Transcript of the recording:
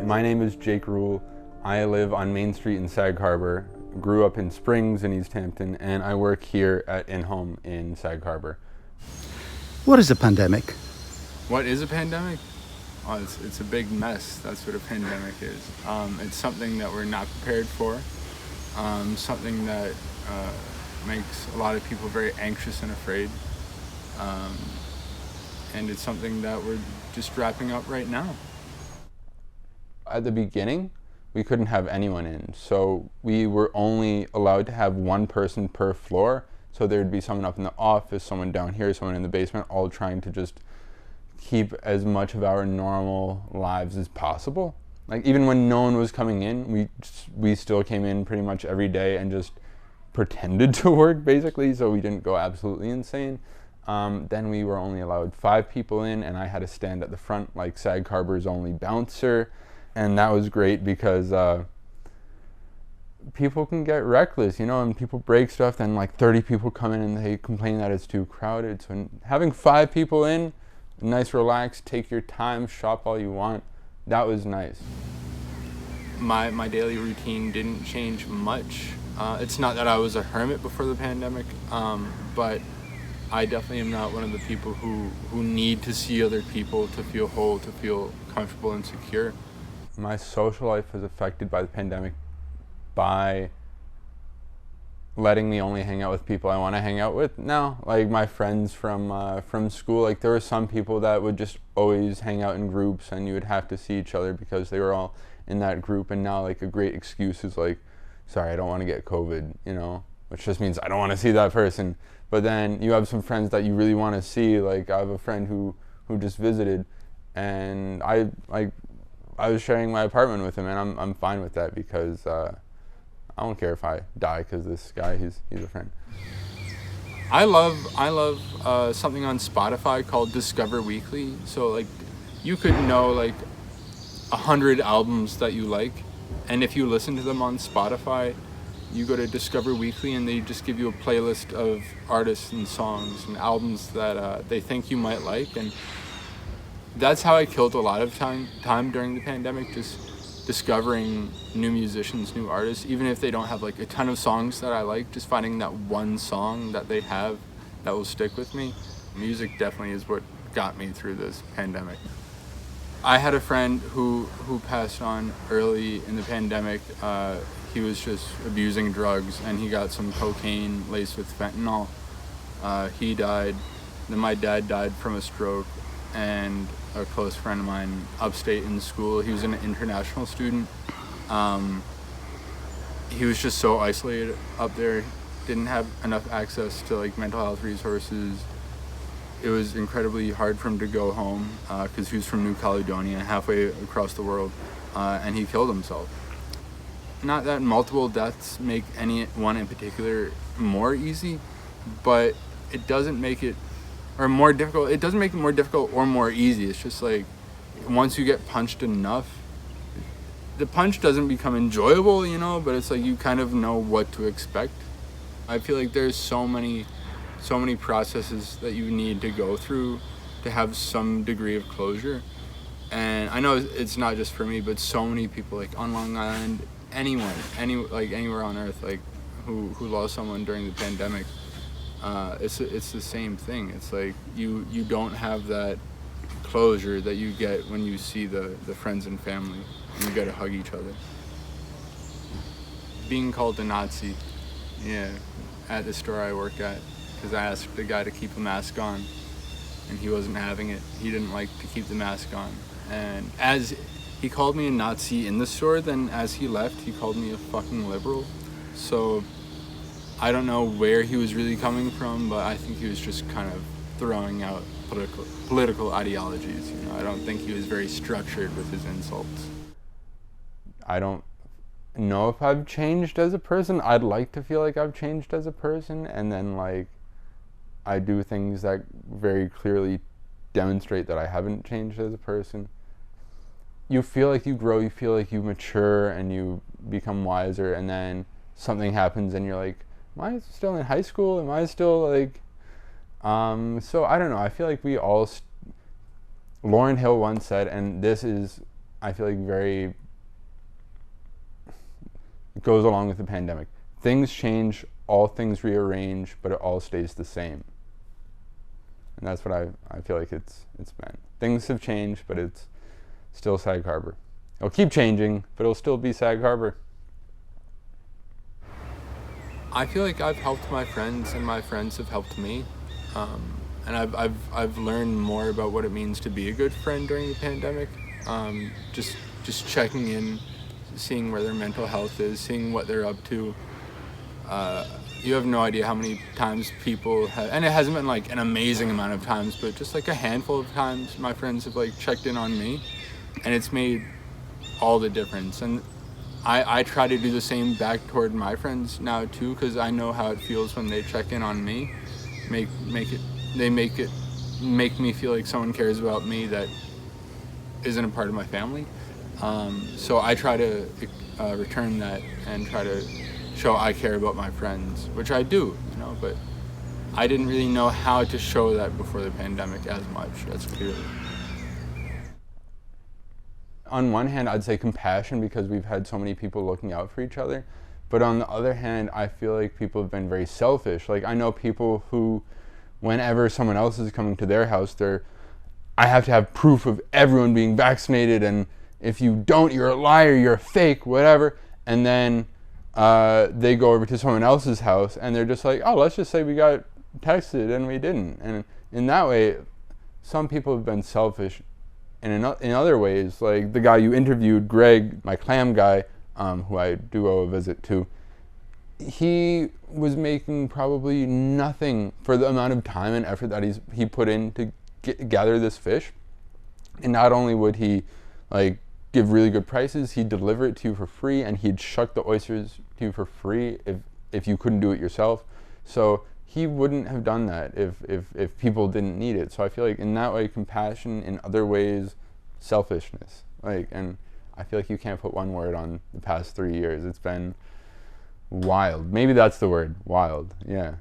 My name is Jake Ruehl. I live on Main Street in Sag Harbor, grew up in Springs in East Hampton, and I work here at In-Home in Sag Harbor. What is a pandemic? What is a pandemic? Oh, it's a big mess. That's what a pandemic is. It's something that we're not prepared for, something that makes a lot of people very anxious and afraid, and it's something that we're just wrapping up right now. At the beginning, we couldn't have anyone in, so we were only allowed to have one person per floor. So there'd be someone up in the office, someone down here, someone in the basement, all trying to just keep as much of our normal lives as possible. Like, even when no one was coming in, we still came in pretty much every day and just pretended to work, basically, so we didn't go absolutely insane. Then we were only allowed 5 people in, and I had to stand at the front like Sag Harbor's only bouncer, and that was great because people can get reckless, you know, and people break stuff, then like 30 people come in and they complain that it's too crowded. So having 5 people in, nice, relaxed, take your time, shop all you want, that was nice. My daily routine didn't change much. It's not that I was a hermit before the pandemic, but I definitely am not one of the people who need to see other people to feel whole, to feel comfortable and secure. My social life was affected by the pandemic by letting me only hang out with people I want to hang out with now. Like my friends from school, like there were some people that would just always hang out in groups and you would have to see each other because they were all in that group, and now like a great excuse is like, sorry, I don't want to get COVID, you know, which just means I don't want to see that person. But then you have some friends that you really want to see. Like I have a friend who just visited, and I was sharing my apartment with him, and I'm fine with that because I don't care if I die because this guy, he's a friend. I love something on Spotify called Discover Weekly. So like you could know like 100 albums that you like, and if you listen to them on Spotify, you go to Discover Weekly and they just give you a playlist of artists and songs and albums that they think you might like. And that's how I killed a lot of time during the pandemic, just discovering new musicians, new artists, even if they don't have like a ton of songs that I like, just finding that one song that they have that will stick with me. Music definitely is what got me through this pandemic. I had a friend who passed on early in the pandemic. He was just abusing drugs, and he got some cocaine laced with fentanyl. He died. Then my dad died from a stroke, and a close friend of mine upstate in school, he was an international student. He was just so isolated up there, didn't have enough access to like mental health resources. It was incredibly hard for him to go home because he was from New Caledonia, halfway across the world, and he killed himself. Not that multiple deaths make any one in particular more easy, but it doesn't make it more difficult. It doesn't make it more difficult or more easy. It's just like once you get punched enough, the punch doesn't become enjoyable, you know, but it's like you kind of know what to expect. I feel like there's so many processes that you need to go through to have some degree of closure. And I know it's not just for me, but so many people like on Long Island, anywhere on earth, like who lost someone during the pandemic, it's the same thing. It's like you don't have that closure that you get when you see the friends and family and you gotta hug each other. Being called a Nazi, yeah, at the store I work at, because I asked the guy to keep a mask on and he wasn't having it. He didn't like to keep the mask on, and as he called me a Nazi in the store, then as he left, he called me a fucking liberal. So I don't know where he was really coming from, but I think he was just kind of throwing out political ideologies. You know, I don't think he was very structured with his insults. I don't know if I've changed as a person. I'd like to feel like I've changed as a person, and then like I do things that very clearly demonstrate that I haven't changed as a person. You feel like you grow, you feel like you mature and you become wiser, and then something happens and you're like, am I still in high school? Am I still like, so I don't know. I feel like we all, Lauryn Hill once said, and this is I feel like it goes along with the pandemic. Things change, all things rearrange, but it all stays the same. And that's what I feel like it's been. Things have changed, but it's still Sag Harbor. It'll keep changing, but it'll still be Sag Harbor. I feel like I've helped my friends, and my friends have helped me. And I've learned more about what it means to be a good friend during the pandemic. Just checking in, seeing where their mental health is, seeing what they're up to. You have no idea how many times people have, and it hasn't been like an amazing amount of times, but just like a handful of times my friends have like checked in on me, and it's made all the difference. And I try to do the same back toward my friends now too, because I know how it feels when they check in on me. Make me feel like someone cares about me that isn't a part of my family. So I try to return that and try to show I care about my friends, which I do, but I didn't really know how to show that before the pandemic as much. That's clear. On one hand, I'd say compassion, because we've had so many people looking out for each other. But on the other hand, I feel like people have been very selfish. Like, I know people who, whenever someone else is coming to their house, I have to have proof of everyone being vaccinated, and if you don't, you're a liar, you're a fake, whatever. And then they go over to someone else's house, and they're just like, oh, let's just say we got tested and we didn't. And in that way, some people have been selfish. And in other ways, like the guy you interviewed, Greg, my clam guy, who I do owe a visit to, he was making probably nothing for the amount of time and effort that he put in to gather this fish. And not only would he like give really good prices, he'd deliver it to you for free, and he'd shuck the oysters to you for free if you couldn't do it yourself. So he wouldn't have done that if people didn't need it. So I feel like in that way, compassion; in other ways, selfishness. And I feel like you can't put one word on the past 3 years. It's been wild. Maybe that's the word, wild. Yeah.